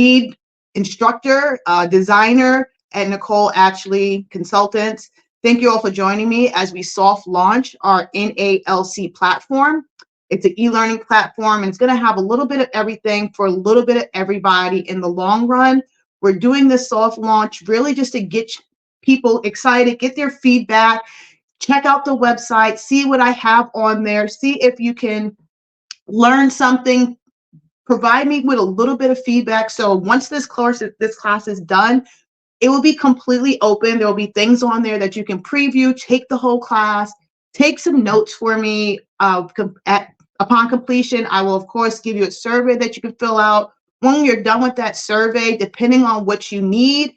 lead instructor, designer at Nicole Ashley Consultants. Thank you all for joining me as we soft launch our NALC platform. It's an e-learning platform, and it's going to have a little bit of everything for a little bit of everybody in the long run. We're doing this soft launch really just to get people excited, get their feedback, check out the website, see what I have on there, see if you can learn something, provide me with a little bit of feedback. So once this class is done, it will be completely open. There will be things on there that you can preview, take the whole class, take some notes for me. Upon completion, I will, of course, give you a survey that you can fill out. When you're done with that survey, depending on what you need,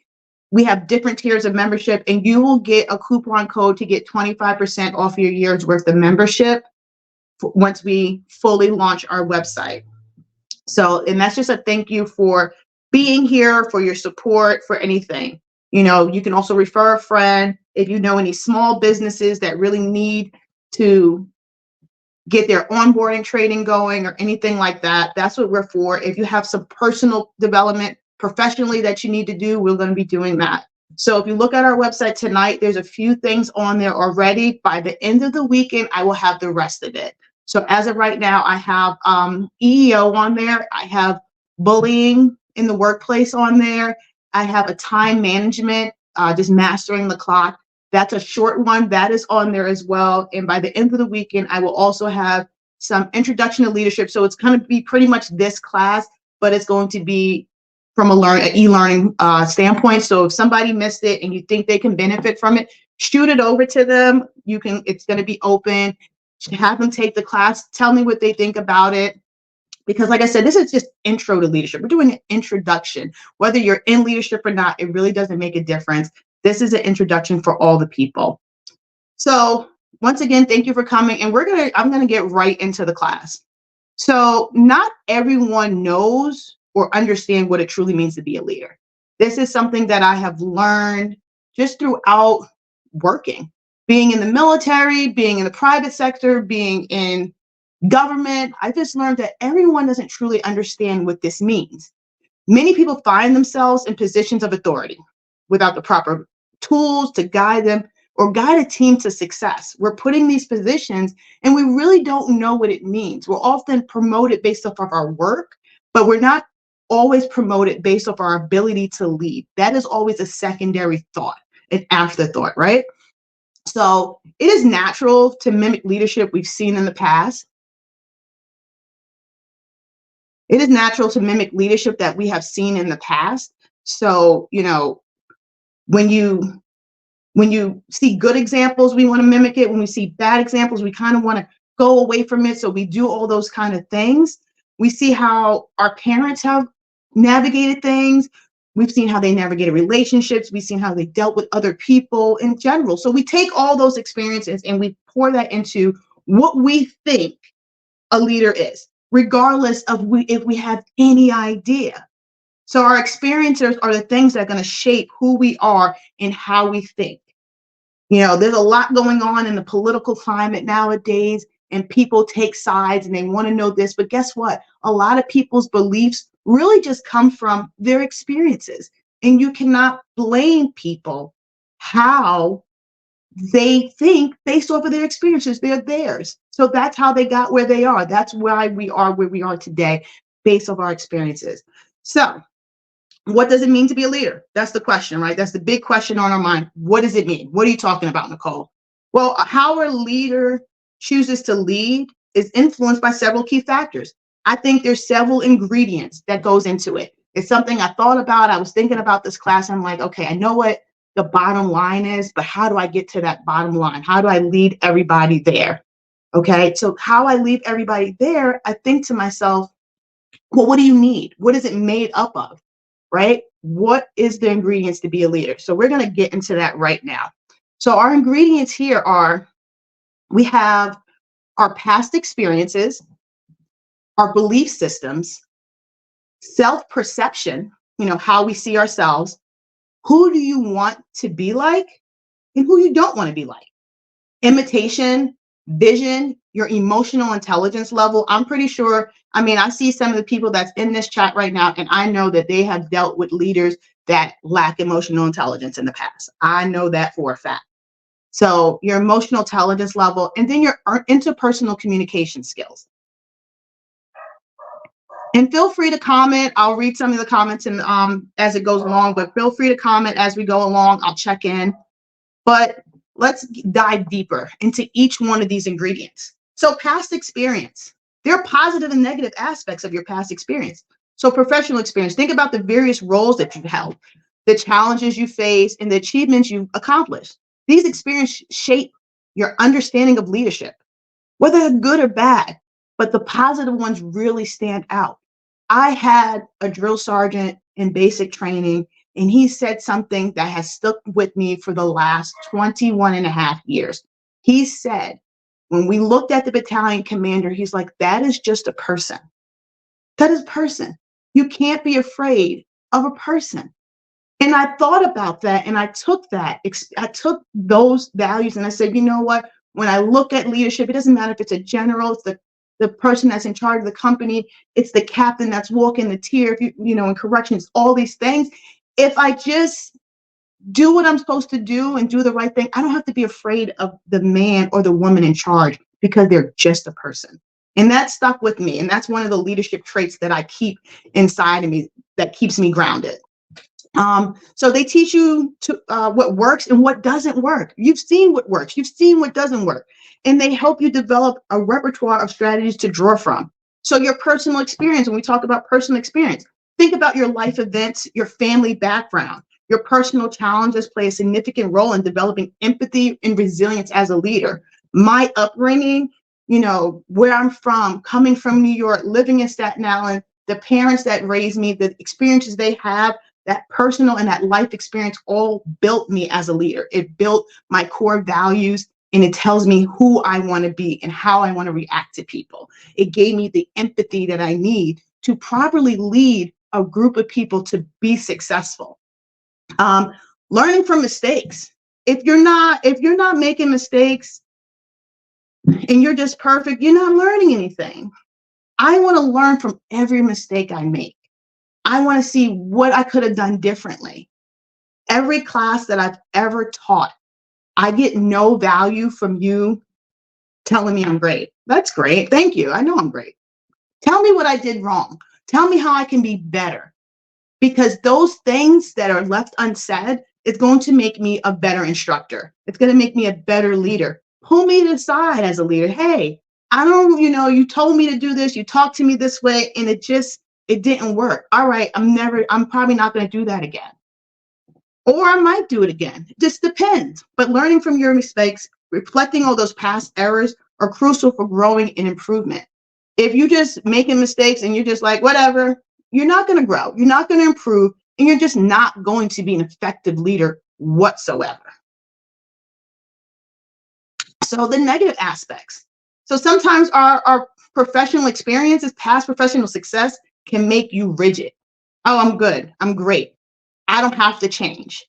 we have different tiers of membership, and you will get a coupon code to get 25% off your year's worth of membership once we fully launch our website. So, and that's just a thank you for being here, for your support, for anything. You know, you can also refer a friend if you know any small businesses that really need to get their onboarding training going or anything like that. That's what we're for. If you have some personal development professionally that you need to do, we're going to be doing that. So if you look at our website tonight, there's a few things on there already. By the end of the weekend, I will have the rest of it. So as of right now, I have EEO on there. I have bullying in the workplace on there. I have a time management, just mastering the clock. That's a short one. That is on there as well. And by the end of the weekend, I will also have some introduction to leadership. So it's going to be pretty much this class, but it's going to be from an e-learning standpoint. So if somebody missed it and you think they can benefit from it, shoot it over to them. You can. It's going to be open. Have them take the class. Tell me what they think about it. Because like I said, this is just intro to leadership. We're doing an introduction. Whether you're in leadership or not, it really doesn't make a difference. This is an introduction for all the people. So once again, thank you for coming. And I'm gonna get right into the class. So not everyone knows or understand what it truly means to be a leader. This is something that I have learned just throughout working, being in the military, being in the private sector, being in government. I just learned that everyone doesn't truly understand what this means. Many people find themselves in positions of authority without the proper tools to guide them or guide a team to success. We're putting these positions and we really don't know what it means. We're often promoted based off of our work, but we're not always promoted based off our ability to lead. That is always a secondary thought, an afterthought, right? So it is natural to mimic leadership we've seen in the past. It is natural to mimic leadership that we have seen in the past. So, you know, when you see good examples, we want to mimic it. When we see bad examples, we kind of want to go away from it. So we do all those kind of things. We see how our parents have navigated things. We've seen how they navigated relationships. We've seen how they dealt with other people in general. So we take all those experiences and we pour that into what we think a leader is, regardless of if we have any idea. So our experiences are the things that are going to shape who we are and how we think. You know, there's a lot going on in the political climate nowadays, and people take sides and they want to know this. But guess what? A lot of people's beliefs really just come from their experiences. And you cannot blame people how they think based off of their experiences. They're theirs. So that's how they got where they are. That's why we are where we are today, based off our experiences. So what does it mean to be a leader? That's the question, right? That's the big question on our mind. What does it mean? What are you talking about, Nicole? Well, how a leader chooses to lead is influenced by several key factors. I think there's several ingredients that goes into it. It's something I thought about. I was thinking about this class. I'm like, okay, I know what the bottom line is, but how do I get to that bottom line? How do I lead everybody there? Okay, so how I lead everybody there, I think to myself, well, what do you need? What is it made up of? Right? What is the ingredients to be a leader? So we're going to get into that right now. So our ingredients here are, we have our past experiences, our belief systems, self-perception, you know, how we see ourselves, who do you want to be like and who you don't want to be like, imitation, vision, your emotional intelligence level. I'm pretty sure, I mean, I see some of the people that's in this chat right now, and I know that they have dealt with leaders that lack emotional intelligence in the past. I know that for a fact. So your emotional intelligence level, and then your interpersonal communication skills. And feel free to comment. I'll read some of the comments and as it goes along, but feel free to comment as we go along. I'll check in. But let's dive deeper into each one of these ingredients. So past experience. There are positive and negative aspects of your past experience. So professional experience. Think about the various roles that you've held, the challenges you face, and the achievements you've accomplished. These experiences shape your understanding of leadership, whether they're good or bad, but the positive ones really stand out. I had a drill sergeant in basic training, and he said something that has stuck with me for the last 21 and a half years. He said, when we looked at the battalion commander, he's like, that is just a person. That is a person. You can't be afraid of a person. And I thought about that, and I took those values and I said, you know what? When I look at leadership, it doesn't matter if it's a general, it's the person that's in charge of the company, it's the captain that's walking the tier, if you know, in corrections, all these things. If I just do what I'm supposed to do and do the right thing, I don't have to be afraid of the man or the woman in charge because they're just a person. And that stuck with me. And that's one of the leadership traits that I keep inside of me that keeps me grounded. So they teach you to what works and what doesn't work. You've seen what works, you've seen what doesn't work, and they help you develop a repertoire of strategies to draw from. So your personal experience, when we talk about personal experience, think about your life events, your family background, your personal challenges play a significant role in developing empathy and resilience as a leader. My upbringing, you know, where I'm from, coming from New York, living in Staten Island, the parents that raised me, the experiences they have, that personal and that life experience all built me as a leader. It built my core values, and it tells me who I want to be and how I want to react to people. It gave me the empathy that I need to properly lead a group of people to be successful. Learning from mistakes. If you're not making mistakes and you're just perfect, you're not learning anything. I want to learn from every mistake I make. I want to see what I could have done differently. Every class that I've ever taught, I get no value from you telling me I'm great. That's great. Thank you. I know I'm great. Tell me what I did wrong. Tell me how I can be better. Because those things that are left unsaid is going to make me a better instructor. It's going to make me a better leader. Pull me to the side as a leader. Hey, I don't, you know, you told me to do this, you talked to me this way, and it didn't work. All right, I'm probably not going to do that again. Or I might do it again. It just depends. But learning from your mistakes, reflecting all those past errors are crucial for growing and improvement. If you just making mistakes and you're just like, whatever, you're not going to grow. You're not going to improve. And you're just not going to be an effective leader whatsoever. So the negative aspects. So sometimes our professional experiences, past professional success can make you rigid. Oh, I'm good. I'm great. I don't have to change.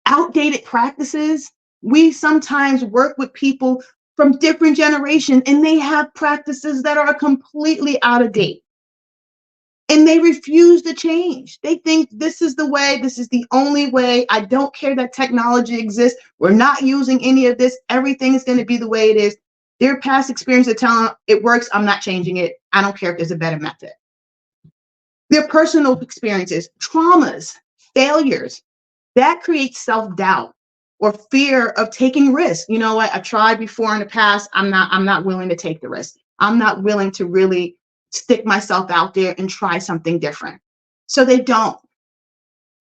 Outdated practices. We sometimes work with people from different generations and they have practices that are completely out of date. And they refuse to change. They think this is the way, this is the only way. I don't care that technology exists. We're not using any of this. Everything is going to be the way it is. Their past experience are telling them it works. I'm not changing it. I don't care if there's a better method. Their personal experiences, traumas, failures, that creates self-doubt or fear of taking risks. You know what? I've tried before in the past. I'm not willing to take the risk. I'm not willing to really stick myself out there and try something different. So they don't.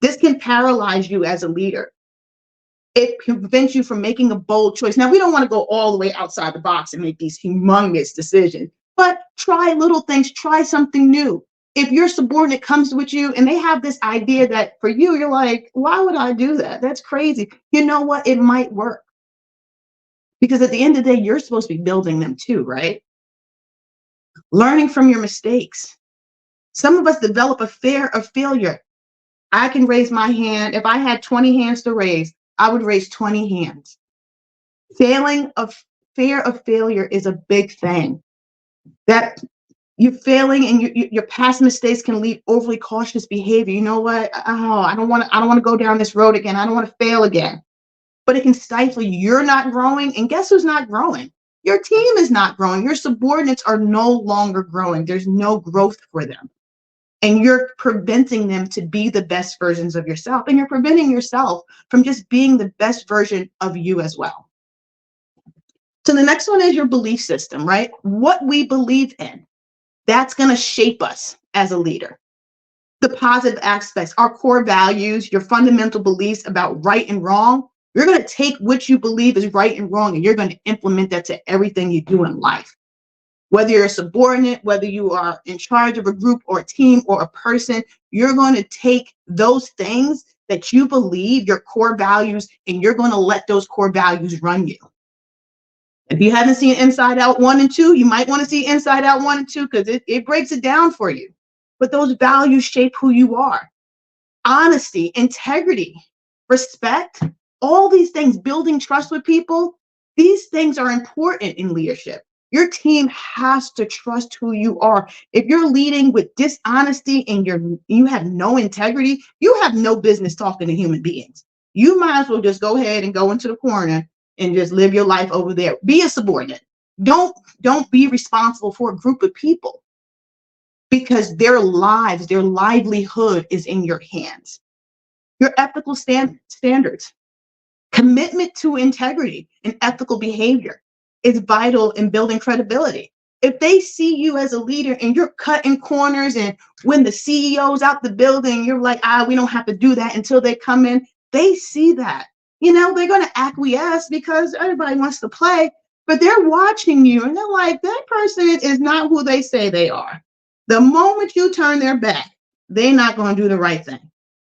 This can paralyze you as a leader. It prevents you from making a bold choice. Now, we don't want to go all the way outside the box and make these humongous decisions, but try little things, try something new. If your subordinate comes with you and they have this idea that for you, you're like, why would I do that? That's crazy. You know what? It might work. Because at the end of the day, you're supposed to be building them too, right? Learning from your mistakes. Some of us develop a fear of failure. I can raise my hand. If I had 20 hands to raise, I would raise 20 hands. fear of failure is a big thing. That you're failing and your past mistakes can lead overly cautious behavior. You know what? Oh, I don't want to go down this road again. I don't want to fail again. But it can stifle you. You're not growing. And guess who's not growing? Your team is not growing. Your subordinates are no longer growing. There's no growth for them. And you're preventing them to be the best versions of yourself. And you're preventing yourself from just being the best version of you as well. So the next one is your belief system, right? What we believe in, that's going to shape us as a leader. The positive aspects, our core values, your fundamental beliefs about right and wrong, you're going to take what you believe is right and wrong, and you're going to implement that to everything you do in life. Whether you're a subordinate, whether you are in charge of a group or a team or a person, you're going to take those things that you believe, your core values, and you're going to let those core values run you. If you haven't seen Inside Out 1 and 2, you might want to see Inside Out 1 and 2 because it breaks it down for you. But those values shape who you are. Honesty, integrity, respect, all these things, building trust with people, these things are important in leadership. Your team has to trust who you are. If you're leading with dishonesty and you have no integrity, you have no business talking to human beings. You might as well just go ahead and go into the corner and just live your life over there. Be a subordinate. Don't be responsible for a group of people because their lives, their livelihood is in your hands. Your ethical standards, commitment to integrity and ethical behavior is vital in building credibility. If they see you as a leader and you're cutting corners, and when the CEO's out the building, you're like, we don't have to do that until they come in, they see that. They're going to acquiesce because everybody wants to play, but they're watching you and they're like, that person is not who they say they are. The moment you turn their back, they're not going to do the right thing.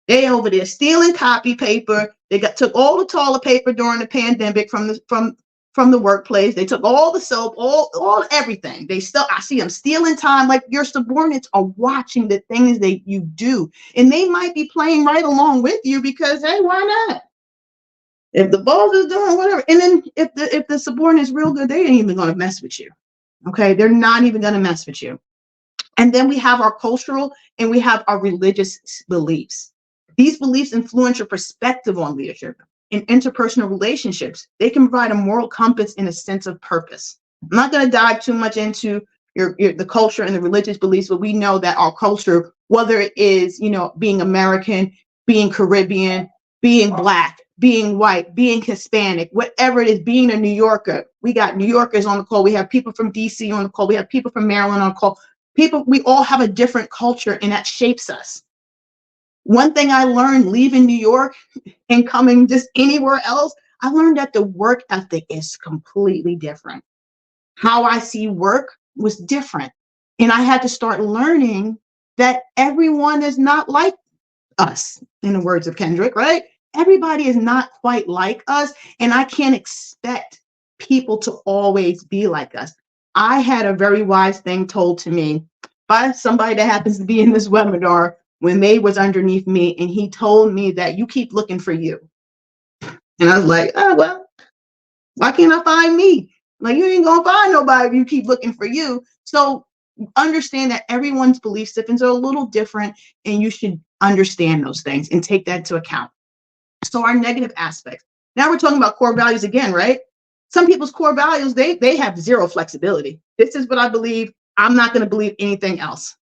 They over there stealing copy paper. They took all the toilet paper during the pandemic from the workplace. They took all the soap, all everything. I see them stealing time. Like, your subordinates are watching the things that you do, and they might be playing right along with you because, hey, why not? If the boss is doing whatever, and then if the subordinate is real good, they ain't even going to mess with you. Okay, they're not even going to mess with you. And then we have our cultural and we have our religious beliefs. These beliefs influence your perspective on leadership. In interpersonal relationships, they can provide a moral compass and a sense of purpose. I'm not going to dive too much into the culture and the religious beliefs, but we know that our culture, whether it is, being American, being Caribbean, being Black, being white, being Hispanic, whatever it is, being a New Yorker. We got New Yorkers on the call. We have people from DC on the call. We have people from Maryland on the call. We all have a different culture, and that shapes us. One thing I learned leaving New York and coming just anywhere else, I learned that the work ethic is completely different. How I see work was different. And I had to start learning that everyone is not like us, in the words of Kendrick, right? Everybody is not quite like us, and I can't expect people to always be like us. I had a very wise thing told to me by somebody that happens to be in this webinar when they was underneath me, and he told me that you keep looking for you. And I was like, well, why can't I find me? Like, you ain't gonna find nobody if you keep looking for you. So understand that everyone's belief systems are a little different, and you should understand those things and take that into account. So our negative aspects. Now we're talking about core values again, right? Some people's core values, they have zero flexibility. This is what I believe. I'm not going to believe anything else.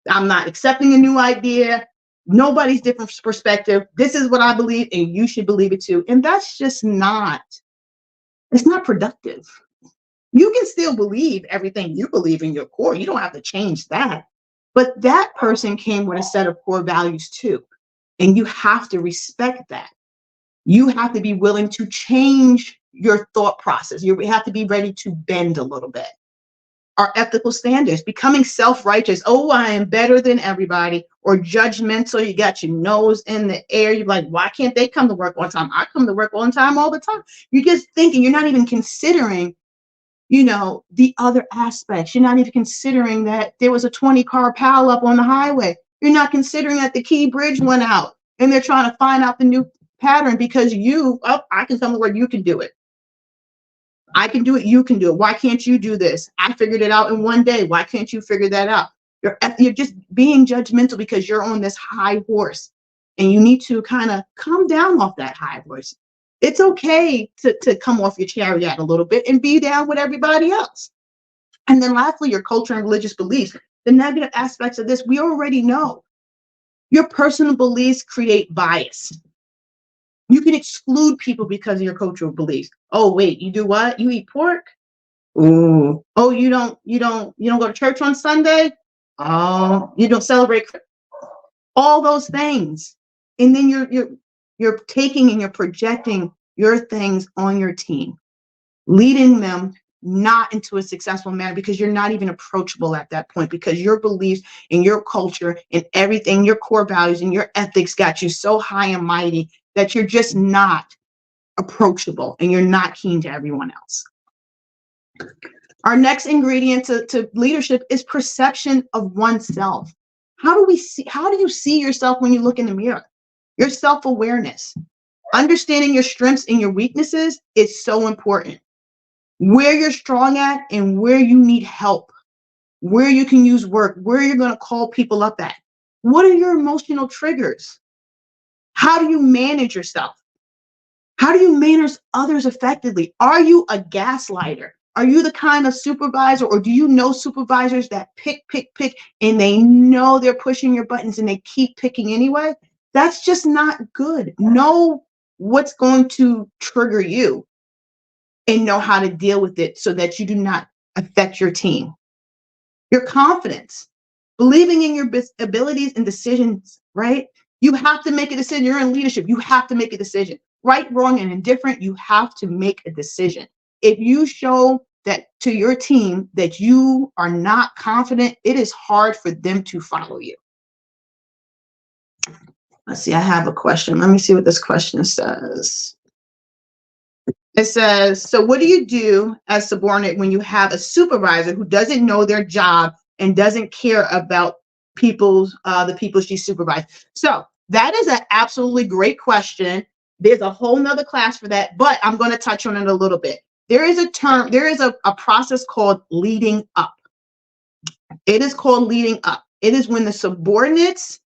I'm not accepting a new idea. Nobody's different perspective. This is what I believe, and you should believe it too. And that's just it's not productive. You can still believe everything you believe in your core. You don't have to change that. But that person came with a set of core values too. And you have to respect that. You have to be willing to change your thought process. You have to be ready to bend a little bit. Our ethical standards, becoming self-righteous. Oh, I am better than everybody. Or judgmental. You got your nose in the air. You're like, why can't they come to work on time? I come to work on time all the time. You're just thinking, you're not even considering, the other aspects. You're not even considering that there was a 20-car pileup on the highway. You're not considering that the Key Bridge went out and they're trying to find out the new pattern because I can come to work, you can do it. I can do it. You can do it. Why can't you do this? I figured it out in one day. Why can't you figure that out? You're just being judgmental because you're on this high horse, and you need to kind of come down off that high horse. It's okay to come off your chariot a little bit and be down with everybody else. And then lastly, your culture and religious beliefs. The negative aspects of this, we already know. Your personal beliefs create bias. You can exclude people because of your cultural beliefs. Oh, wait, you do what? You eat pork? Ooh. Oh, you don't go to church on Sunday? Oh, you don't celebrate all those things. And then you're taking and you're projecting your things on your team, leading them not into a successful manner because you're not even approachable at that point, because your beliefs and your culture and everything, your core values and your ethics got you so high and mighty that you're just not approachable and you're not keen to everyone else. Our next ingredient to leadership is perception of oneself. How do you see yourself when you look in the mirror? Your self-awareness. Understanding your strengths and your weaknesses is so important. Where you're strong at and where you need help, where you can use work, where you're going to call people up at. What are your emotional triggers? How do you manage yourself? How do you manage others effectively? Are you a gaslighter? Are you the kind of supervisor, or do you know supervisors that pick, and they know they're pushing your buttons and they keep picking anyway? That's just not good. Know what's going to trigger you and know how to deal with it so that you do not affect your team. Your confidence, believing in your abilities and decisions, right? You have to make a decision. You're in leadership. You have to make a decision. Right, wrong, and indifferent, you have to make a decision. If you show that to your team that you are not confident, it is hard for them to follow you. Let's see, I have a question. Let me see what this question says. It says, so what do you do as subordinate when you have a supervisor who doesn't know their job and doesn't care about the people she supervised? So that is an absolutely great question. There's a whole nother class for that, but I'm going to touch on it a little bit. There is a process called leading up. It is called leading up. It is when the subordinates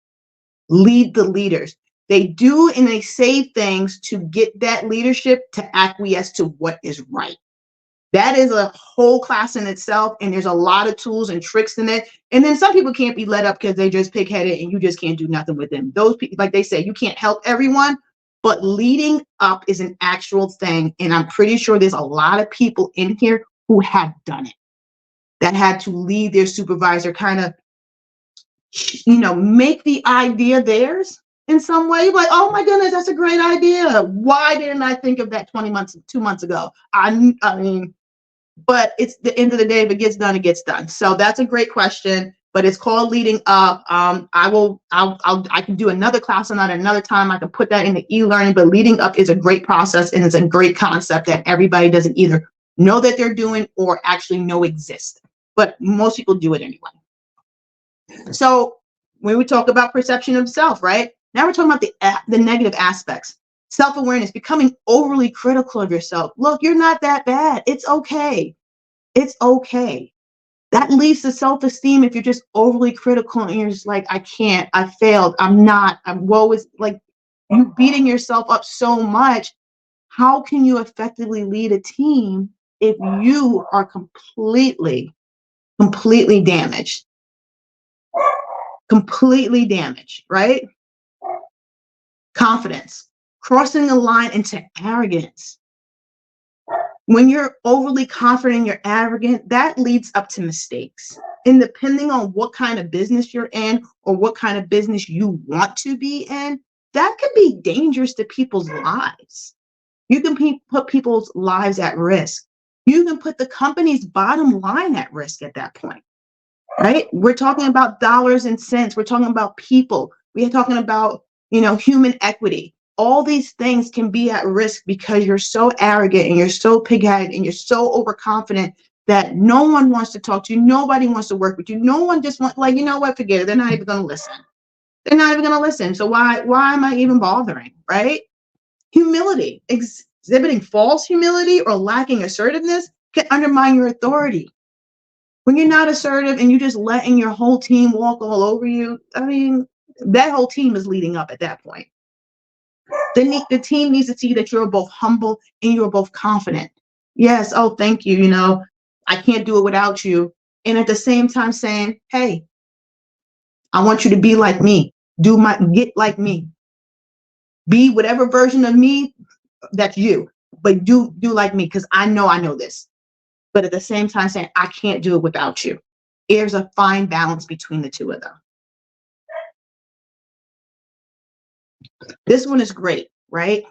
lead the leaders. They do and they say things to get that leadership to acquiesce to what is right. That is a whole class in itself, and there's a lot of tools and tricks in it. And then some people can't be led up because they just pig-headed and you just can't do nothing with them. Those people, like they say, you can't help everyone, but leading up is an actual thing. And I'm pretty sure there's a lot of people in here who have done it, that had to lead their supervisor, kind of, make the idea theirs in some way. Like, oh my goodness, that's a great idea. Why didn't I think of that 2 months ago? I mean, but it's the end of the day. If it gets done, it gets done. So that's a great question, but it's called leading up. I can do another class on that another time. I can put that in the e-learning, but leading up is a great process, and it's a great concept that everybody doesn't either know that they're doing or actually know exists, but most people do it anyway. So when we talk about perception of self, right? Now we're talking about the negative aspects. Self-awareness, becoming overly critical of yourself. Look, you're not that bad. It's okay. It's okay. That leads to self-esteem if you're just overly critical and you're just like, I can't, I failed, woe is, like, you beating yourself up so much. How can you effectively lead a team if you are completely damaged? Completely damaged, right? Confidence, crossing the line into arrogance. When you're overly confident and you're arrogant, that leads up to mistakes. And depending on what kind of business you're in or what kind of business you want to be in, that could be dangerous to people's lives. You can put people's lives at risk. You can put the company's bottom line at risk at that point, right? We're talking about dollars and cents. We're talking about people. We're talking about, human equity. All these things can be at risk because you're so arrogant and you're so pig-headed and you're so overconfident that no one wants to talk to you. Nobody wants to work with you. No one just wants, you know what, forget it. They're not even going to listen. They're not even going to listen. So why am I even bothering, right? Humility, Exhibiting false humility or lacking assertiveness can undermine your authority. When you're not assertive and you're just letting your whole team walk all over you, I mean, that whole team is leading up at that point. The team needs to see that you're both humble and you're both confident. Yes, oh, thank you. I can't do it without you. And at the same time saying, hey, I want you to be like me. Get like me. Be whatever version of me that's you, but do like me because I know this. But at the same time saying, I can't do it without you. There's a fine balance between the two of them. This one is great, right?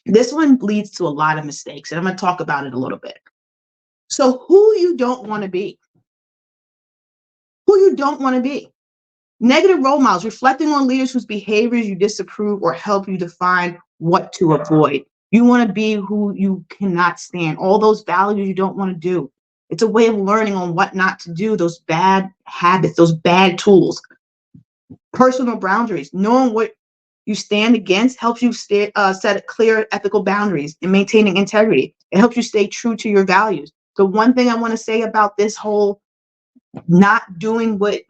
This one leads to a lot of mistakes, and I'm going to talk about it a little bit. So who you don't want to be. Who you don't want to be. Negative role models, reflecting on leaders whose behaviors you disapprove or help you define what to avoid. You want to be who you cannot stand. All those values you don't want to do. It's a way of learning on what not to do, those bad habits, those bad tools. Personal boundaries, knowing what you stand against helps you set clear ethical boundaries and maintaining integrity. It helps you stay true to your values. The one thing I want to say about this whole not doing what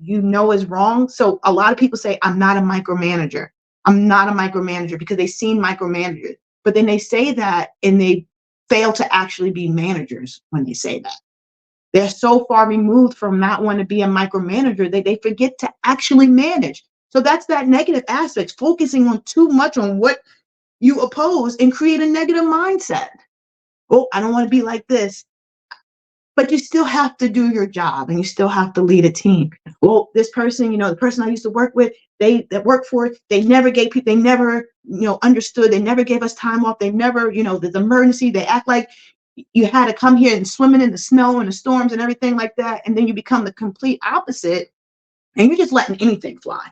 you know is wrong. So a lot of people say, I'm not a micromanager. I'm not a micromanager because they've seen micromanagers. But then they say that and they fail to actually be managers when they say that. They're so far removed from not wanting to be a micromanager that they forget to actually manage. So that's that negative aspect, focusing on too much on what you oppose and create a negative mindset. Oh, I don't want to be like this. But you still have to do your job and you still have to lead a team. Well, this person, the person I used to work with, that worked for it, they never gave people, they never, understood. They never gave us time off. They never, there's emergency. They act like you had to come here and swimming in the snow and the storms and everything like that. And then you become the complete opposite and you're just letting anything fly.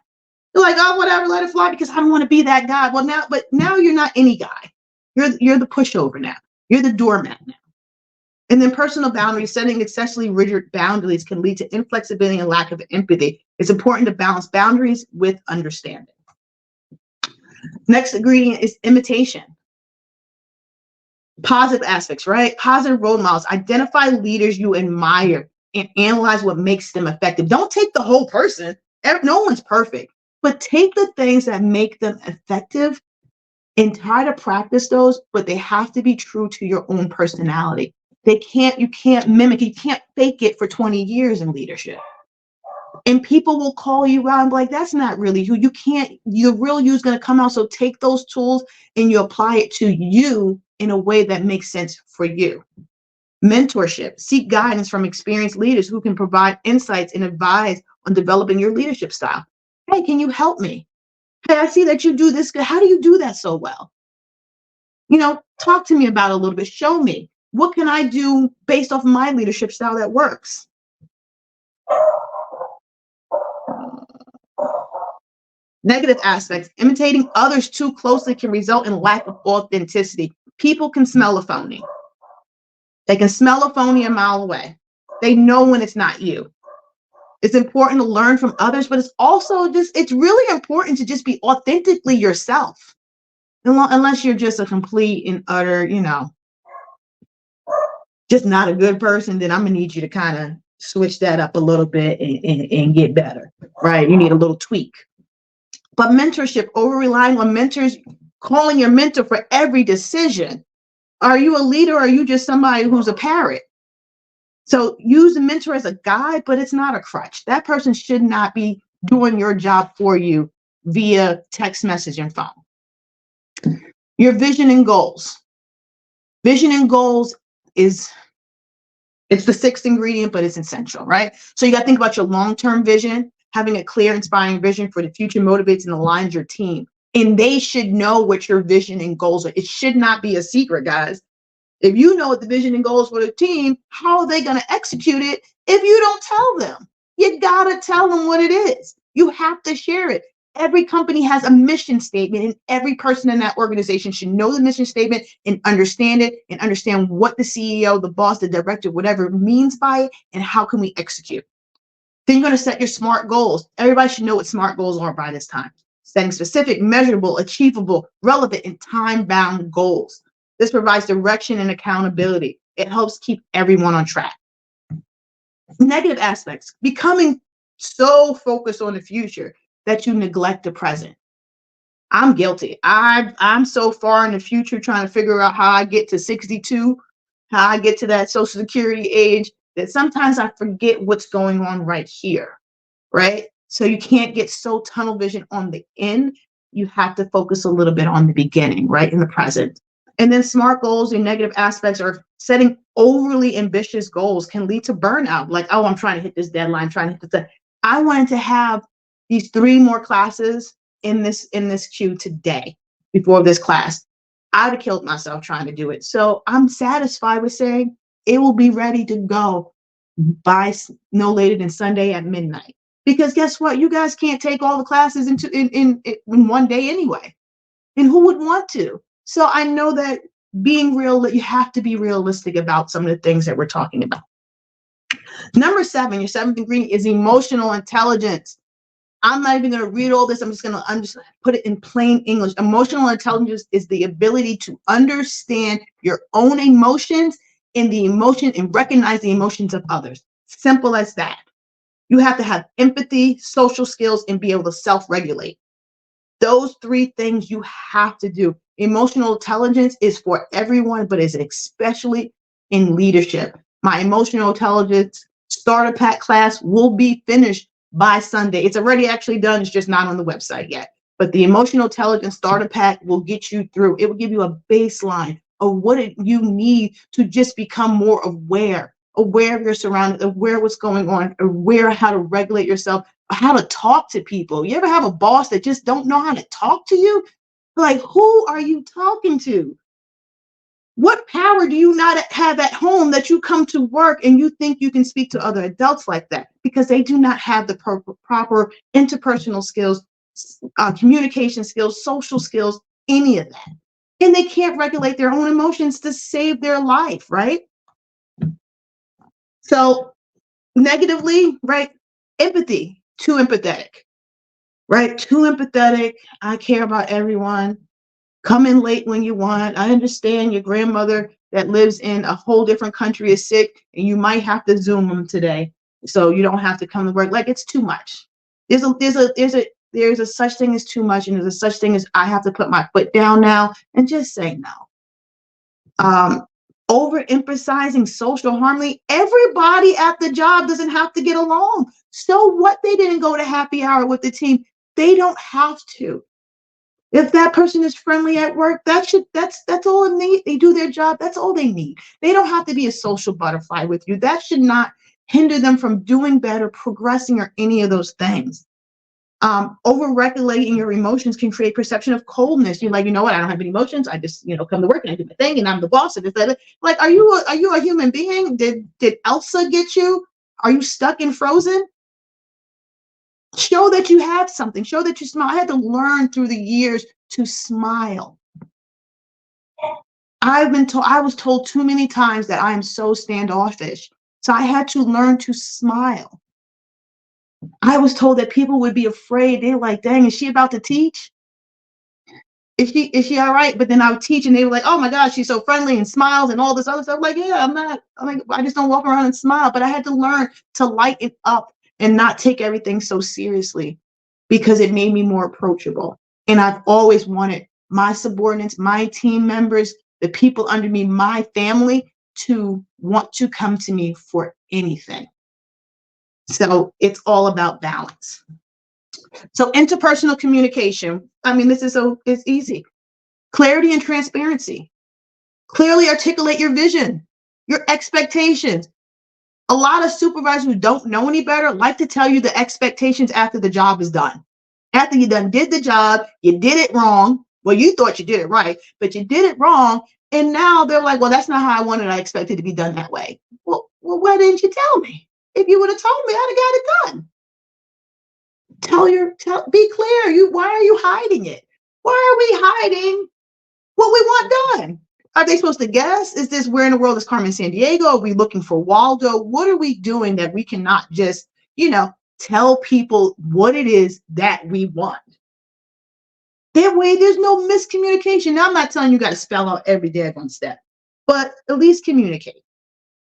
You're like, oh, whatever, let it fly because I don't want to be that guy. Well, now you're not any guy. You're the pushover now. You're the doormat now. And then personal boundaries, setting excessively rigid boundaries can lead to inflexibility and lack of empathy. It's important to balance boundaries with understanding. Next ingredient is imitation. Positive aspects, right? Positive role models. Identify leaders you admire and analyze what makes them effective. Don't take the whole person. No one's perfect, but take the things that make them effective and try to practice those, but they have to be true to your own personality. You can't mimic, you can't fake it for 20 years in leadership. And people will call you out and be like, that's not really who you can't, your real you is going to come out. So take those tools and you apply it to you in a way that makes sense for you. Mentorship, seek guidance from experienced leaders who can provide insights and advise on developing your leadership style. Hey, can you help me? Hey, I see that you do this. How do you do that so well? Talk to me about it a little bit. Show me. What can I do based off my leadership style that works? Negative aspects. Imitating others too closely can result in lack of authenticity. People can smell a phony. They can smell a phony a mile away. They know when it's not you. It's important to learn from others, but it's really important to just be authentically yourself. Unless you're just a complete and utter, just not a good person, then I'm gonna need you to kind of switch that up a little bit and get better, right? You need a little tweak. But mentorship, over relying on mentors, calling your mentor for every decision. Are you a leader or are you just somebody who's a parrot? So use a mentor as a guide, but it's not a crutch. That person should not be doing your job for you via text message and phone. Your vision and goals. Vision and goals it's the sixth ingredient, but it's essential, right? So you got to think about your long-term vision. Having a clear, inspiring vision for the future motivates and aligns your team. And they should know what your vision and goals are. It should not be a secret, guys. If you know what the vision and goals for the team, how are they going to execute it if you don't tell them? You got to tell them what it is. You have to share it. Every company has a mission statement, and every person in that organization should know the mission statement and understand it and understand what the CEO, the boss, the director, whatever means by it, and how can we execute. Then you're going to set your SMART goals. Everybody should know what SMART goals are by this time. Setting specific, measurable, achievable, relevant, and time-bound goals. This provides direction and accountability. It helps keep everyone on track. Negative aspects, becoming so focused on the future that you neglect the present. I'm guilty. I'm so far in the future trying to figure out how I get to 62, how I get to that Social Security age, that sometimes I forget what's going on right here, right? So you can't get so tunnel vision on the end. You have to focus a little bit on the beginning, right, in the present. And then smart goals and negative aspects are setting overly ambitious goals can lead to burnout. Like, oh, I'm trying to hit this deadline, trying to hit this. I wanted to have these 3 more classes in this queue today before this class. I'd have killed myself trying to do it. So I'm satisfied with saying it will be ready to go by no later than Sunday at midnight. Because guess what? You guys can't take all the classes in one day anyway. And who would want to? So I know that being real, you have to be realistic about some of the things that we're talking about. Number 7, your 7th ingredient is emotional intelligence. I'm not even going to read all this. I'm just going to put it in plain English. Emotional intelligence is the ability to understand your own emotions and recognize the emotions of others. Simple as that. You have to have empathy, social skills, and be able to self-regulate. Those 3 things you have to do. Emotional intelligence is for everyone, but is especially in leadership. My emotional intelligence starter pack class will be finished by Sunday. It's already actually done. It's just not on the website yet. But the emotional intelligence starter pack will get you through. It will give you a baseline of what you need to just become more aware of your surroundings, aware of what's going on, aware of how to regulate yourself, how to talk to people. You ever have a boss that just don't know how to talk to you? Like, who are you talking to? What power do you not have at home that you come to work and you think you can speak to other adults like that? Because they do not have the proper interpersonal skills, communication skills, social skills, any of that. And they can't regulate their own emotions to save their life, right? So negatively, right? Empathy, too empathetic, right? Too empathetic. I care about everyone. Come in late when you want. I understand your grandmother that lives in a whole different country is sick and you might have to Zoom them today. So you don't have to come to work. Like, it's too much. There's a such thing as too much, and there's a such thing as I have to put my foot down now and just say no. Overemphasizing social harmony. Everybody at the job doesn't have to get along. So what? They didn't go to happy hour with the team. They don't have to. If that person is friendly at work, that's all they need. They do their job. That's all they need. They don't have to be a social butterfly with you. That should not hinder them from doing better, progressing, or any of those things. Over-regulating your emotions can create perception of coldness. You're like, you know what? I don't have any emotions. I just, come to work and I do my thing, and I'm the boss. And like, are you a human being? Did Elsa get you? Are you stuck in Frozen? Show that you have something. Show that you smile. I had to learn through the years to smile. I was told too many times that I am so standoffish. So I had to learn to smile. I was told that people would be afraid. They're like, dang, is she about to teach? Is she all right? But then I would teach and they were like, oh my gosh, she's so friendly and smiles and all this other stuff. I'm like, yeah, I'm not. I just don't walk around and smile. But I had to learn to lighten up and not take everything so seriously, because it made me more approachable. And I've always wanted my subordinates, my team members, the people under me, my family, to want to come to me for anything. So it's all about balance. So interpersonal communication, it's easy. Clarity and transparency. Clearly articulate your vision, your expectations. A lot of supervisors who don't know any better like to tell you the expectations after the job is done. After you done did the job, you did it wrong. Well, you thought you did it right, but you did it wrong. And now they're like, well, that's not how I wanted it. I expected it to be done that way. Well, why didn't you tell me? If you would have told me, I'd have got it done. Be clear. Why are you hiding it? Why are we hiding what we want done? Are they supposed to guess? Is this where in the world is Carmen Sandiego? Are we looking for Waldo? What are we doing that we cannot just, tell people what it is that we want? That way there's no miscommunication. Now, I'm not telling you got to spell out every daggone step, but at least communicate.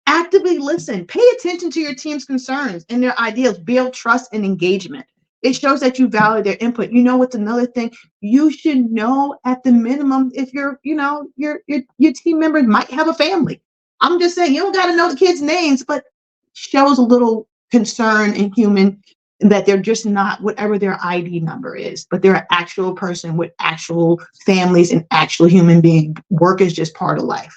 Actively listen. Pay attention to your team's concerns and their ideals. Build trust and engagement. It shows that you value their input. You know what's another thing? You should know at the minimum if your team members might have a family. I'm just saying you don't got to know the kids' names, but shows a little concern and human that they're just not whatever their ID number is, but they're an actual person with actual families and actual human being. Work is just part of life.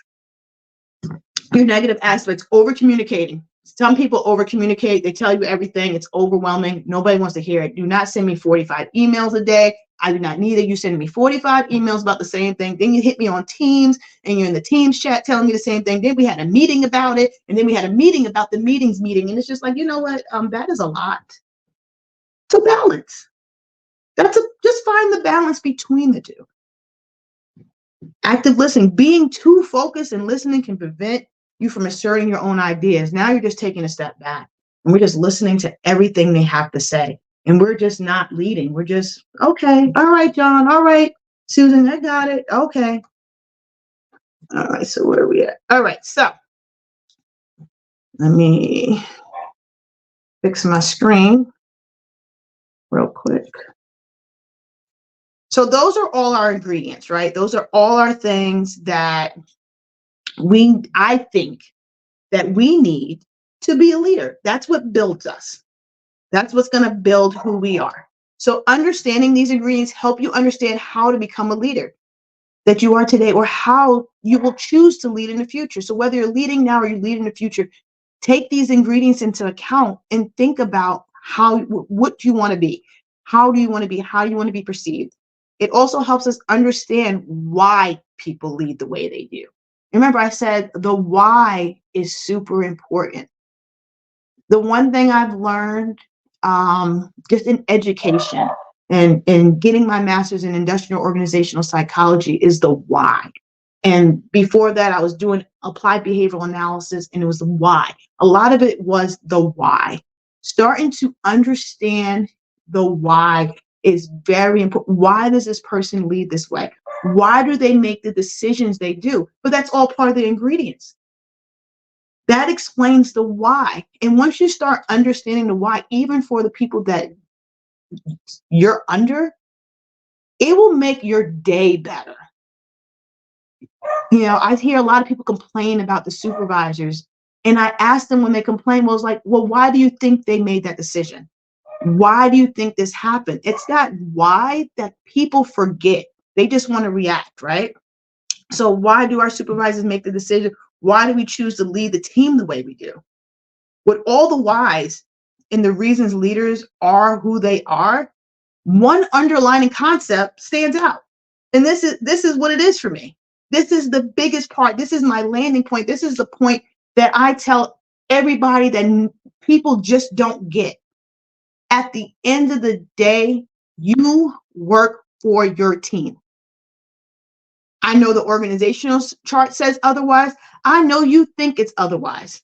Your negative aspects, over communicating. Some people over communicate. They tell you everything. It's overwhelming. Nobody wants to hear it. Do not send me 45 emails a day. I do not need it. You send me 45 emails about the same thing. Then you hit me on Teams and you're in the Teams chat telling me the same thing. Then we had a meeting about it. And then we had a meeting about the meetings meeting. And it's just like, you know what? That is a lot. To balance. Just find the balance between the two. Active listening. Being too focused and listening can prevent you from asserting your own ideas. Now you're just taking a step back and we're just listening to everything they have to say. And we're just not leading. We're just, okay, all right, John, all right, Susan, I got it. Okay. All right, so where are we at? All right, so let me fix my screen real quick. So those are all our ingredients, right? Those are all our things that I think that we need to be a leader. That's what builds us. That's what's going to build who we are. So understanding these ingredients help you understand how to become a leader that you are today, or how you will choose to lead in the future. So whether you're leading now or you lead in the future, take these ingredients into account and think about what you want to be. How do you want to be? How do you want to be perceived? It also helps us understand why people lead the way they do. Remember, I said the why is super important. The one thing I've learned just in education and getting my master's in industrial organizational psychology is the why. And before that, I was doing applied behavioral analysis, and it was the why. A lot of it was the why. Starting to understand the why is very important. Why does this person lead this way? Why do they make the decisions they do? But that's all part of the ingredients. That explains the why. And once you start understanding the why, even for the people that you're under, it will make your day better. You know, I hear a lot of people complain about the supervisors, and I ask them when they complain, well, it's like, well, why do you think they made that decision? Why do you think this happened? It's that why that people forget. They just want to react, right? So why do our supervisors make the decision? Why do we choose to lead the team the way we do? With all the whys and the reasons leaders are who they are, one underlying concept stands out. And this is what it is for me. This is the biggest part. This is my landing point. This is the point that I tell everybody that people just don't get. At the end of the day, you work for your team. I know the organizational chart says otherwise. I know you think it's otherwise.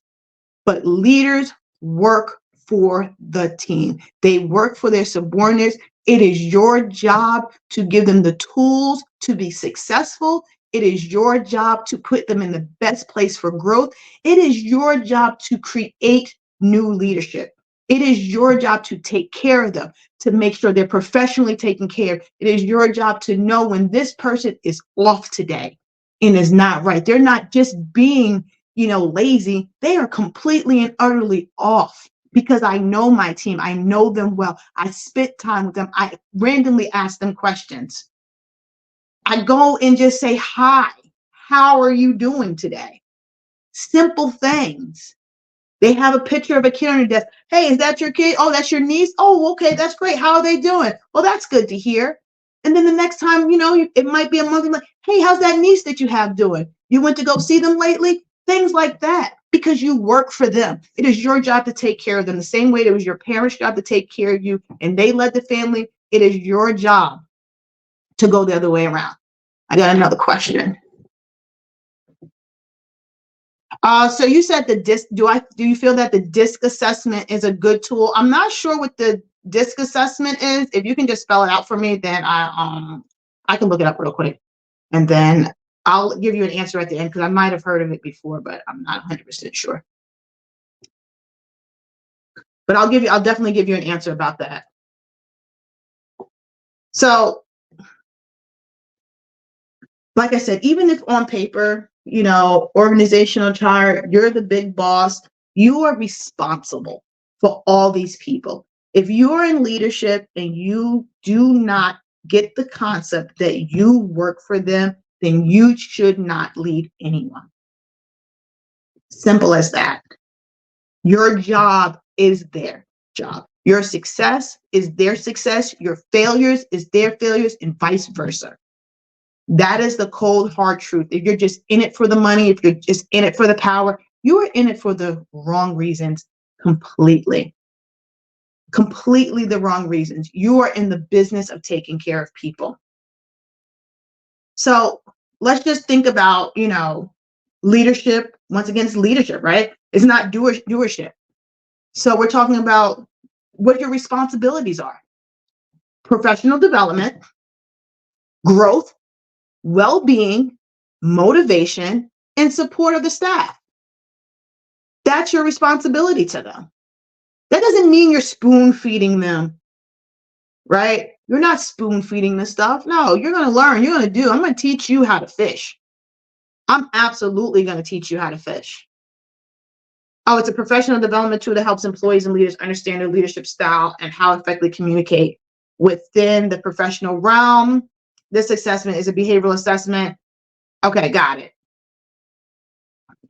But leaders work for the team. They work for their subordinates. It is your job to give them the tools to be successful. It is your job to put them in the best place for growth. It is your job to create new leadership. It is your job to take care of them, to make sure they're professionally taken care of. It is your job to know when this person is off today and is not right. They're not just being lazy. They are completely and utterly off, because I know my team. I know them well. I spend time with them. I randomly ask them questions. I go and just say, hi, how are you doing today? Simple things. They have a picture of a kid on your desk. Hey, is that your kid? Oh, that's your niece? Oh, okay, that's great. How are they doing? Well, that's good to hear. And then the next time, it might be a month, like, hey, how's that niece that you have doing? You went to go see them lately? Things like that, because you work for them. It is your job to take care of them the same way it was your parents' job to take care of you, and they led the family. It is your job to go the other way around. I got another question. So you said the DISC. Do you feel that the DISC assessment is a good tool? I'm not sure what the DISC assessment is. If you can just spell it out for me, then I can look it up real quick, and then I'll give you an answer at the end because I might have heard of it before, but I'm not 100% sure. But I'll definitely give you an answer about that. So, like I said, even if on paper, organizational chart, you're the big boss, you are responsible for all these people. If you're in leadership and you do not get the concept that you work for them, then you should not lead anyone. Simple as that. Your job is their job. Your success is their success. Your failures is their failures, and vice versa. That is the cold, hard truth. If you're just in it for the money, if you're just in it for the power, you are in it for the wrong reasons completely. Completely the wrong reasons. You are in the business of taking care of people. So let's just think about, leadership. Once again, it's leadership, right? It's not doership. So we're talking about what your responsibilities are. Professional development, growth, well-being, motivation, and support of the staff. That's your responsibility to them. That doesn't mean you're spoon feeding them, right? You're not spoon feeding this stuff. No, you're going to learn. You're going to do. I'm going to teach you how to fish. I'm absolutely going to teach you how to fish. Oh, it's a professional development tool that helps employees and leaders understand their leadership style and how effectively communicate within the professional realm. This assessment is a behavioral assessment. Okay, got it.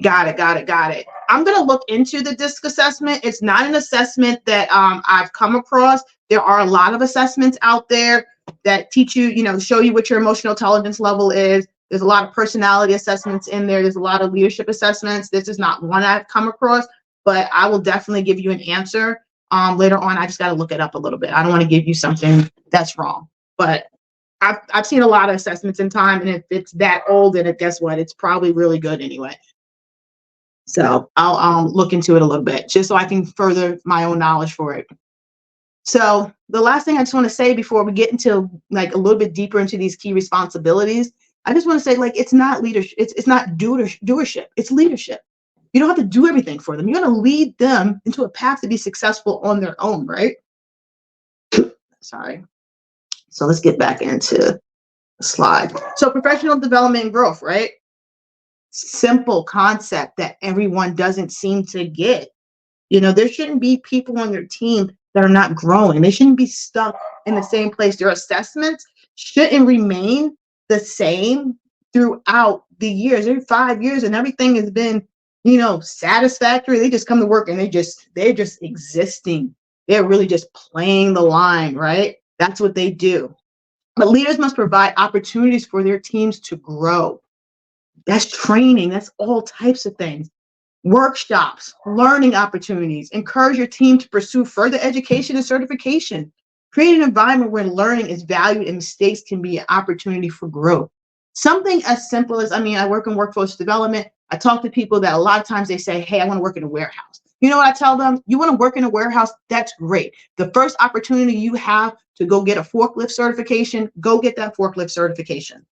Got it. I'm going to look into the DISC assessment. It's not an assessment that I've come across. There are a lot of assessments out there that teach you, show you what your emotional intelligence level is. There's a lot of personality assessments in there. There's a lot of leadership assessments. This is not one I've come across, but I will definitely give you an answer later on. I just got to look it up a little bit. I don't want to give you something that's wrong, but I've seen a lot of assessments in time, and if it's that old, then guess what? It's probably really good anyway. So I'll look into it a little bit just so I can further my own knowledge for it. So the last thing I just want to say before we get into like a little bit deeper into these key responsibilities, I just want to say it's not leadership. It's not doership. It's leadership. You don't have to do everything for them. You're going to lead them into a path to be successful on their own, right? Sorry. So let's get back into the slide. So professional development and growth, right? Simple concept that everyone doesn't seem to get. There shouldn't be people on your team that are not growing. They shouldn't be stuck in the same place. Their assessments shouldn't remain the same throughout the years. Every 5 years and everything has been, satisfactory. They just come to work and they're just existing. They're really just playing the line, right? That's what they do. But leaders must provide opportunities for their teams to grow. That's training. That's all types of things. Workshops, learning opportunities. Encourage your team to pursue further education and certification. Create an environment where learning is valued and mistakes can be an opportunity for growth. Something as simple as, I work in workforce development. I talk to people that a lot of times they say, hey, I want to work in a warehouse. You know what I tell them? You want to work in a warehouse? That's great. The first opportunity you have to go get a forklift certification, go get that forklift certification.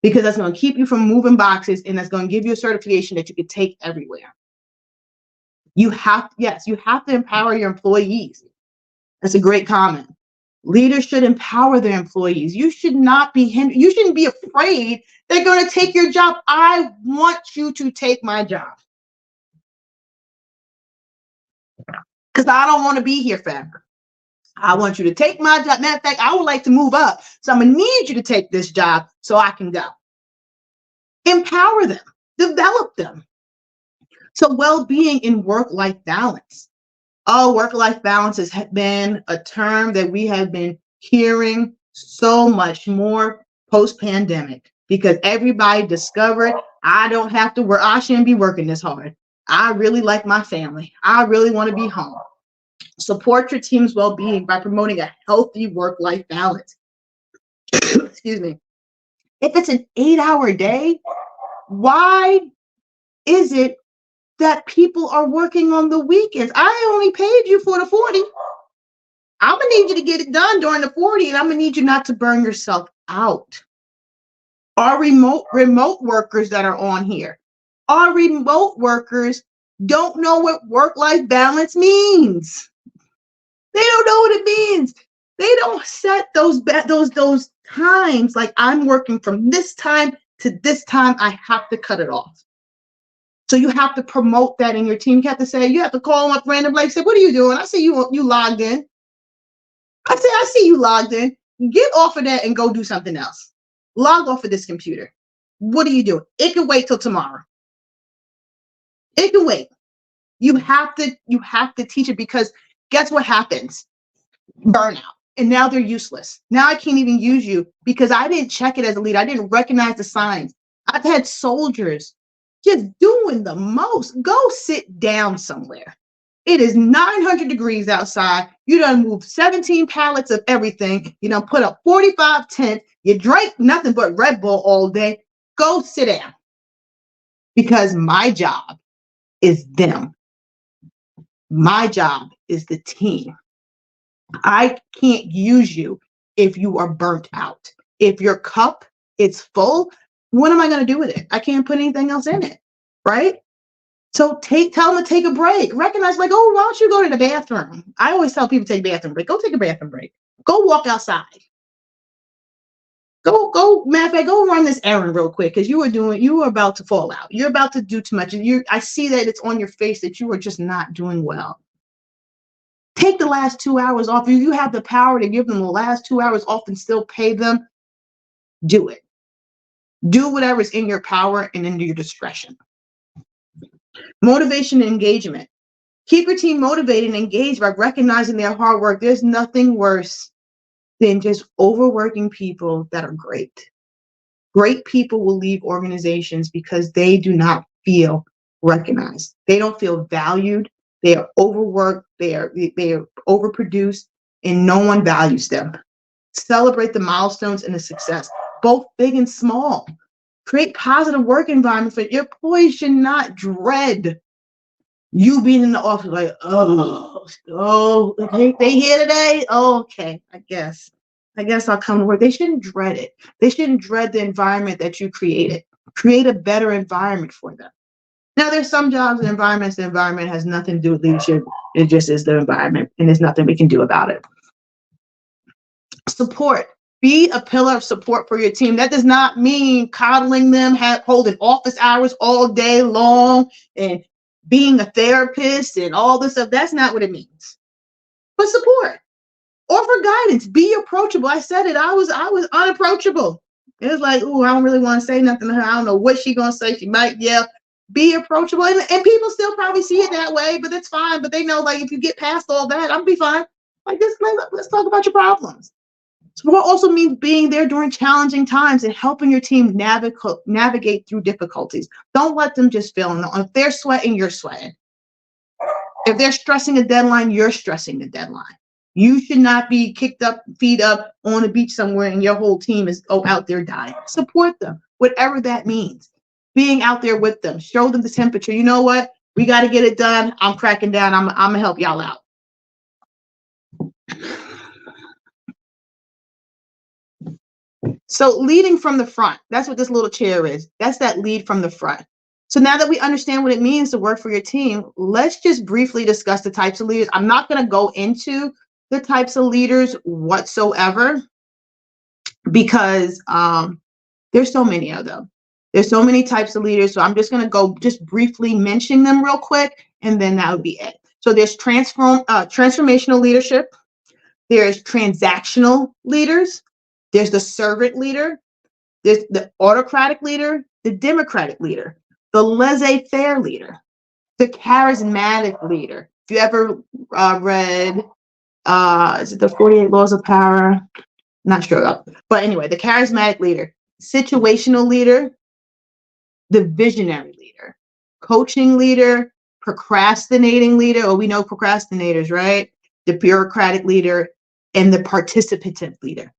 Because that's going to keep you from moving boxes, and that's going to give you a certification that you can take everywhere. You have to empower your employees. That's a great comment. Leaders should empower their employees. You should not be you shouldn't be afraid they're going to take your job. I want you to take my job because I don't want to be here forever. I want you to take my job. Matter of fact, I would like to move up. So I'm going to need you to take this job so I can go. Empower them, develop them. So well-being in work-life balance. Oh, work-life balance has been a term that we have been hearing so much more post-pandemic because everybody discovered I don't have to work. I shouldn't be working this hard. I really like my family. I really want to be home. Support your team's well-being by promoting a healthy work-life balance. Excuse me. If it's an 8-hour day, why is it that people are working on the weekends? I only paid you for the 40. I'm going to need you to get it done during the 40, and I'm going to need you not to burn yourself out. Our remote workers that are on here. Our remote workers don't know what work-life balance means. They don't know what it means. They don't set those times like I'm working from this time to this time. I have to cut it off. So you have to promote that in your team. You have to say, you have to call them up randomly, like, say, what are you doing? I see you logged in. I see you logged in. Get off of that and go do something else. Log off of this computer. What are you doing? It can wait till tomorrow. It can wait. You have to teach it, because guess what happens? Burnout. And now they're useless. Now I can't even use you because I didn't check it as a leader. I didn't recognize the signs. I've had soldiers just doing the most. Go sit down somewhere. It is 900 degrees outside. You done moved 17 pallets of everything. You done put up 45 tents. You drank nothing but Red Bull all day. Go sit down. Because my job is them. My job is the team. I can't use you if you are burnt out. If your cup is full, what am I going to do with it? I can't put anything else in it, right? So tell them to take a break. Recognize, like, oh, why don't you go to the bathroom? I always tell people to take a bathroom break. Go take a bathroom break. Go walk outside. Matter of fact, go run this errand real quick, because you are about to fall out. You're about to do too much. I see that it's on your face that you are just not doing well. Take the last 2 hours off. If you have the power to give them the last 2 hours off and still pay them, do it. Do whatever's in your power and in your discretion. Motivation and engagement. Keep your team motivated and engaged by recognizing their hard work. There's nothing worse than just overworking people that are great. Great people will leave organizations because they do not feel recognized. They don't feel valued. They are overworked. They are overproduced, and no one values them. Celebrate the milestones and the success, both big and small. Create positive work environments for your employees. Should not dread you being in the office like, they here today? Oh, okay, I guess I'll come to work. They shouldn't dread it. They shouldn't dread the environment that you created. Create a better environment for them. Now, there's some jobs and environments, the environment has nothing to do with leadership. It just is the environment, and there's nothing we can do about it. Support. Be a pillar of support for your team. That does not mean coddling them, holding office hours all day long, and being a therapist and all this stuff. That's not what it means. But support. Offer guidance. Be approachable. I said it. I was unapproachable. It was like, oh, I don't really want to say nothing to her. I don't know what she's going to say. She might yell. Be approachable. And people still probably see it that way, but it's fine. But they know, like, if you get past all that, I'll be fine. Like, let's talk about your problems. Support also means being there during challenging times and helping your team navigate through difficulties. Don't let them just fail. If they're sweating, you're sweating. If they're stressing a deadline, you're stressing the deadline. You should not be kicked up, feet up on a beach somewhere and your whole team is out there dying. Support them, whatever that means. Being out there with them. Show them the temperature. You know what? We got to get it done. I'm cracking down. I'm going to help y'all out. So leading from the front, that's what this little chair is. That's that lead from the front. So now that we understand what it means to work for your team, let's just briefly discuss the types of leaders. I'm not going to go into the types of leaders whatsoever because there's so many of them. There's so many types of leaders. So I'm just going to go just briefly mention them real quick, and then that would be it. So there's transformational leadership. There's transactional leaders. There's the servant leader. There's the autocratic leader, the democratic leader, the laissez-faire leader, the charismatic leader. If you ever read, is it the 48 Laws of Power? Not sure. But anyway, the charismatic leader, situational leader, the visionary leader, coaching leader, procrastinating leader. Oh, we know procrastinators, right? The bureaucratic leader, and the participative leader.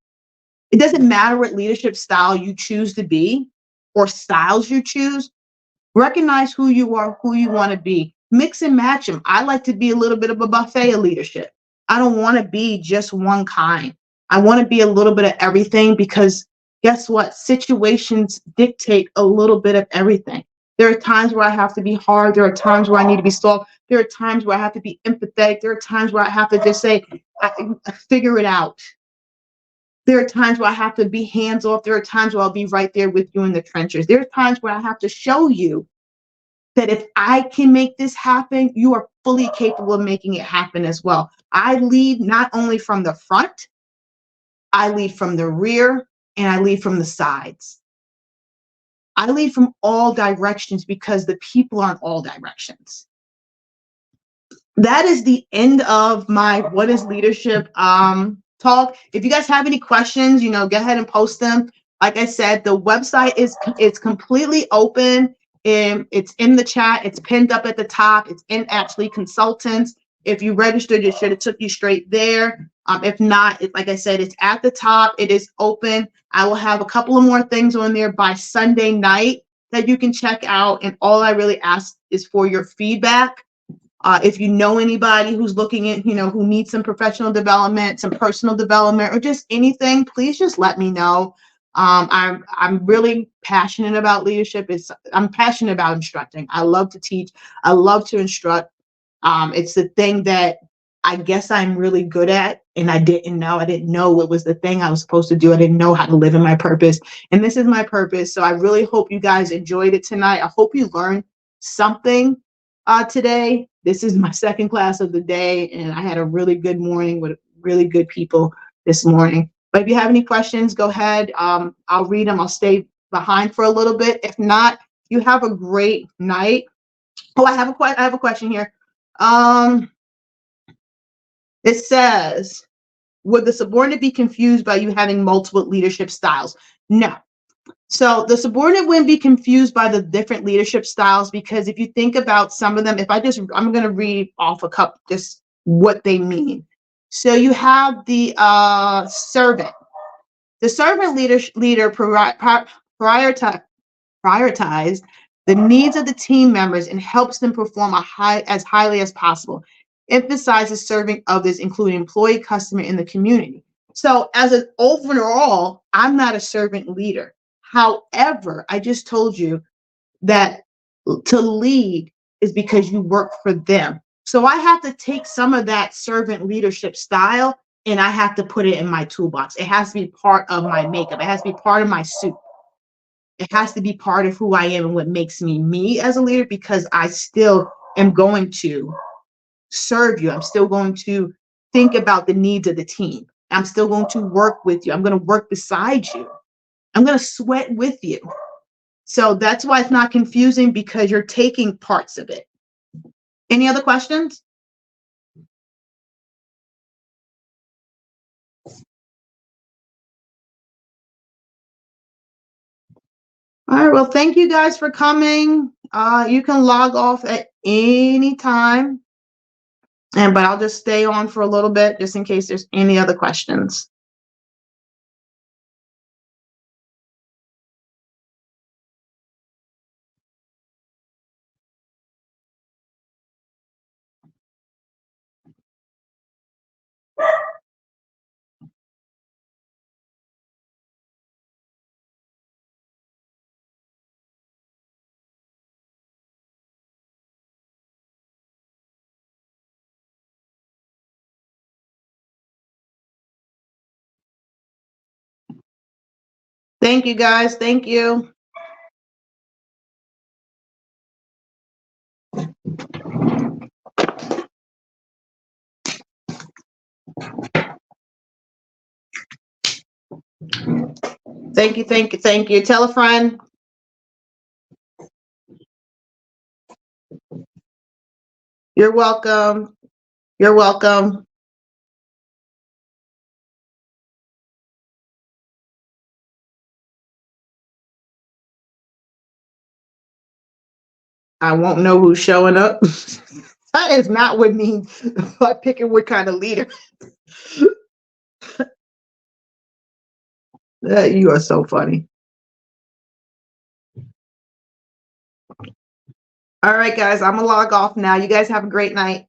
It doesn't matter what leadership style you choose to be or styles you choose. Recognize who you are, who you want to be. Mix and match them. I like to be a little bit of a buffet of leadership. I don't want to be just one kind. I want to be a little bit of everything because guess what? Situations dictate a little bit of everything. There are times where I have to be hard. There are times where I need to be soft. There are times where I have to be empathetic. There are times where I have to just say, figure it out. There are times where I have to be hands off. There are times where I'll be right there with you in the trenches. There are times where I have to show you that if I can make this happen, you are fully capable of making it happen as well. I lead not only from the front, I lead from the rear, and I lead from the sides. I lead from all directions because the people are in all directions. That is the end of my what is leadership talk. If you guys have any questions, go ahead and post them. Like I said, the website is completely open, and it's in the chat. It's pinned up at the top. It's in Actually Consultants. If you registered, it should have took you straight there. If not, like I said, it's at the top. It is open. I will have a couple of more things on there by Sunday night that you can check out. And all I really ask is for your feedback. If you know anybody who's looking at, who needs some professional development, some personal development, or just anything, please just let me know. I'm really passionate about leadership. I'm passionate about instructing. I love to teach. I love to instruct. It's the thing that I guess I'm really good at, and I didn't know. I didn't know it was the thing I was supposed to do. I didn't know how to live in my purpose, and this is my purpose. So I really hope you guys enjoyed it tonight. I hope you learned something today. This is my second class of the day, and I had a really good morning with really good people this morning. But if you have any questions, go ahead. I'll read them. I'll stay behind for a little bit. If not, you have a great night. Oh, I have a question here. It says, would the subordinate be confused by you having multiple leadership styles? No. So the subordinate wouldn't be confused by the different leadership styles, because if you think about some of them, I'm going to read off a couple, just what they mean. So you have the servant. The servant leader prioritize the needs of the team members and helps them perform as highly as possible. Emphasizes serving others, including employee, customer, and the community. So as an overall, I'm not a servant leader. However, I just told you that to lead is because you work for them. So I have to take some of that servant leadership style and I have to put it in my toolbox. It has to be part of my makeup. It has to be part of my suit. It has to be part of who I am and what makes me me as a leader, because I still am going to serve you. I'm still going to think about the needs of the team. I'm still going to work with you. I'm going to work beside you. I'm going to sweat with you. So that's why it's not confusing, because you're taking parts of it. Any other questions? All right. Well, thank you guys for coming. You can log off at any time. But I'll just stay on for a little bit just in case there's any other questions. Thank you, guys. Thank you. Thank you, thank you, thank you. Tell a friend. You're welcome. You're welcome. I won't know who's showing up. That is not what means by picking what kind of leader. You are so funny. All right, guys, I'm gonna log off now. You guys have a great night.